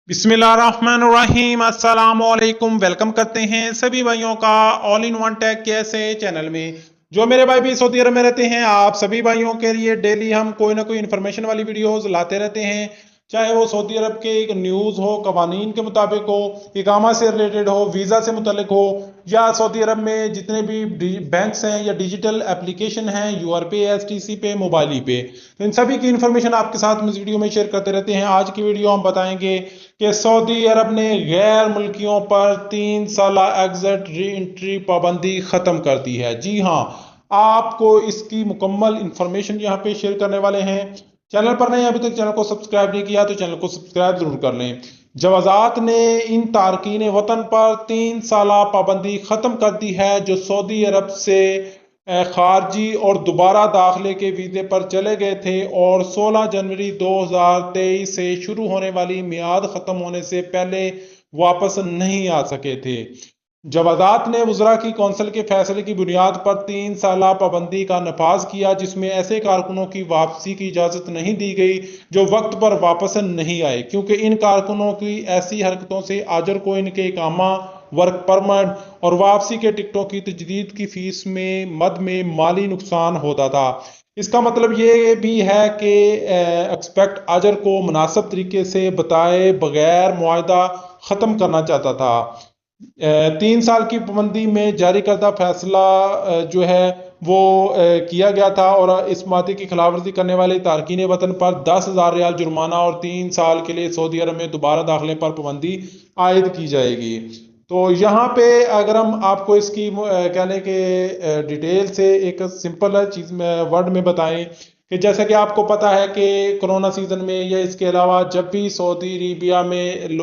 बिस्मिल्लाहिर्रहमानिर्रहीम अस्सलाम वालेकुम। वेलकम करते हैं सभी भाइयों का ऑल इन वन टेक के ऐसे चैनल में। जो मेरे भाई भी सऊदी अरब में रहते हैं, आप सभी भाइयों के लिए डेली हम कोई ना कोई इन्फॉर्मेशन वाली वीडियोस लाते रहते हैं। चाहे वो सऊदी अरब के एक न्यूज़ हो, कवानीन के मुताबिक हो, इकामा से रिलेटेड हो, वीज़ा से मुतल्लिक हो, या सऊदी अरब में जितने भी बैंक्स हैं या डिजिटल एप्लीकेशन हैं, यूआर पे, एसटीसी पे, मोबाइली पे, तो इन सभी की इन्फॉर्मेशन आपके साथ हम इस वीडियो में शेयर करते रहते हैं। आज की वीडियो हम बताएंगे कि सऊदी अरब ने गैर मुल्कियों पर 3 साल एग्जिट री एंट्री पाबंदी खत्म कर दी है। जी हाँ, आपको इसकी मुकम्मल इंफॉर्मेशन यहाँ पे शेयर करने वाले हैं। चैनल पर नहीं अभी तक चैनल को सब्सक्राइब नहीं किया तो चैनल को सब्सक्राइब जरूर कर लें। जवाजात ने इन तारकीन वतन पर 3 साल पाबंदी खत्म कर दी है, जो सऊदी अरब से खारजी और दोबारा दाखिले के वीज़े पर चले गए थे और 16 जनवरी 2023 से शुरू होने वाली मियाद ख़त्म होने से पहले वापस नहीं आ सके थे। जवाजात ने वज़रा की कौंसिल के फैसले की बुनियाद पर 3 साल पाबंदी का नफाज किया, जिसमें ऐसे कारकुनों की वापसी की इजाज़त नहीं दी गई जो वक्त पर वापस नहीं आए, क्योंकि इन कारकुनों की ऐसी हरकतों से आजर को इनके इकामा, वर्क परमिट और वापसी के टिकटों की तजदीद की फीस में मद में माली नुकसान होता था। इसका मतलब ये भी है कि एक्सपेक्ट अजर को मुनासिब तरीके से बताए बगैर मुआहदा ख़त्म करना चाहता था। 3 साल की पाबंदी में जारी करदा फैसला जो है वो किया गया था और इस मादे की खिलाफवर्जी करने वाले तारकीन वतन पर 10,000 रियाल जुर्माना और 3 साल के लिए सऊदी अरब में दोबारा दाखिले पर पाबंदी आयद की जाएगी। तो यहाँ पे अगर हम आपको इसकी कहने के डिटेल से एक सिंपल चीज़ में वर्ड में बताएं कि जैसा कि आपको पता है कि कोरोना सीजन में या इसके अलावा जब भी सऊदी अरबिया में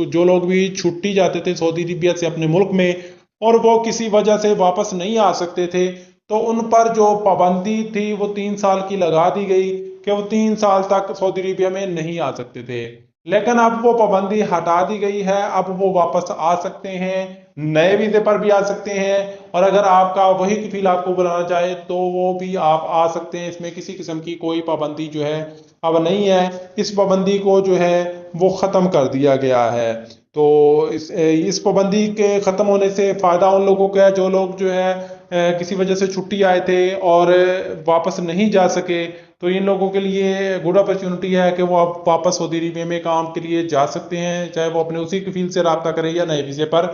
जो लोग भी छुट्टी जाते थे सऊदी अरबिया से अपने मुल्क में और वो किसी वजह से वापस नहीं आ सकते थे, तो उन पर जो पाबंदी थी वो 3 साल की लगा दी गई कि वो 3 साल तक सऊदी अरबिया में नहीं आ सकते थे। लेकिन अब वो पाबंदी हटा दी गई है, अब वो वापस आ सकते हैं, नए वीज़े पर भी आ सकते हैं, और अगर आपका वही कफील आपको बुलाना चाहे तो वो भी आप आ सकते हैं। इसमें किसी किस्म की कोई पाबंदी जो है अब नहीं है। इस पाबंदी को जो है वो ख़त्म कर दिया गया है। तो इस पाबंदी के ख़त्म होने से फ़ायदा उन लोगों का है जो लोग जो है किसी वजह से छुट्टी आए थे और वापस नहीं जा सके। तो इन लोगों के लिए गुड अपॉर्चुनिटी है कि वो अब वापस सऊदी अरबिया में काम के लिए जा सकते हैं, चाहे वो अपने उसी कफील से रब्ता करें या नए वीज़े पर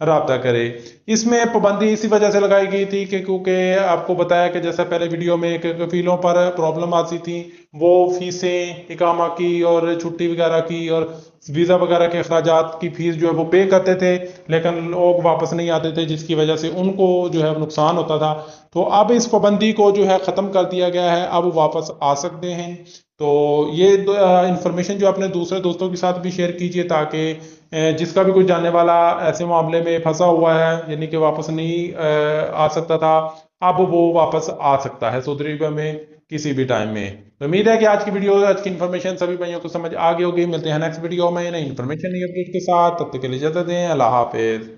रब्ता करे। इसमें पाबंदी इसी वजह से लगाई गई थी कि क्योंकि आपको बताया कि जैसा पहले वीडियो में कि कफीलों पर प्रॉब्लम आती थी, वो फीसें इकामा की और छुट्टी वगैरह की और वीज़ा वगैरह के अखराजात की फीस जो है वो पे करते थे, लेकिन लोग वापस नहीं आते थे, जिसकी वजह से उनको जो है नुकसान होता था। तो अब इस पाबंदी को जो है ख़त्म कर दिया गया है, अब वापस आ सकते हैं। तो ये इंफॉर्मेशन जो अपने दूसरे दोस्तों के साथ भी शेयर कीजिए, ताकि जिसका भी कोई जानने वाला ऐसे मामले में फंसा हुआ है, यानी कि वापस नहीं आ सकता था, अब वो वापस आ सकता है सऊदी अरबिया में किसी भी टाइम में। तो उम्मीद है कि आज की वीडियो, आज की इन्फॉर्मेशन सभी भाइयों को समझ आ गई होगी। मिलते हैं नेक्स्ट वीडियो में नई इन्फॉर्मेशन, नई अपडेट के साथ। तब तक के लिए इजाजत दें। अल्लाह हाफिज।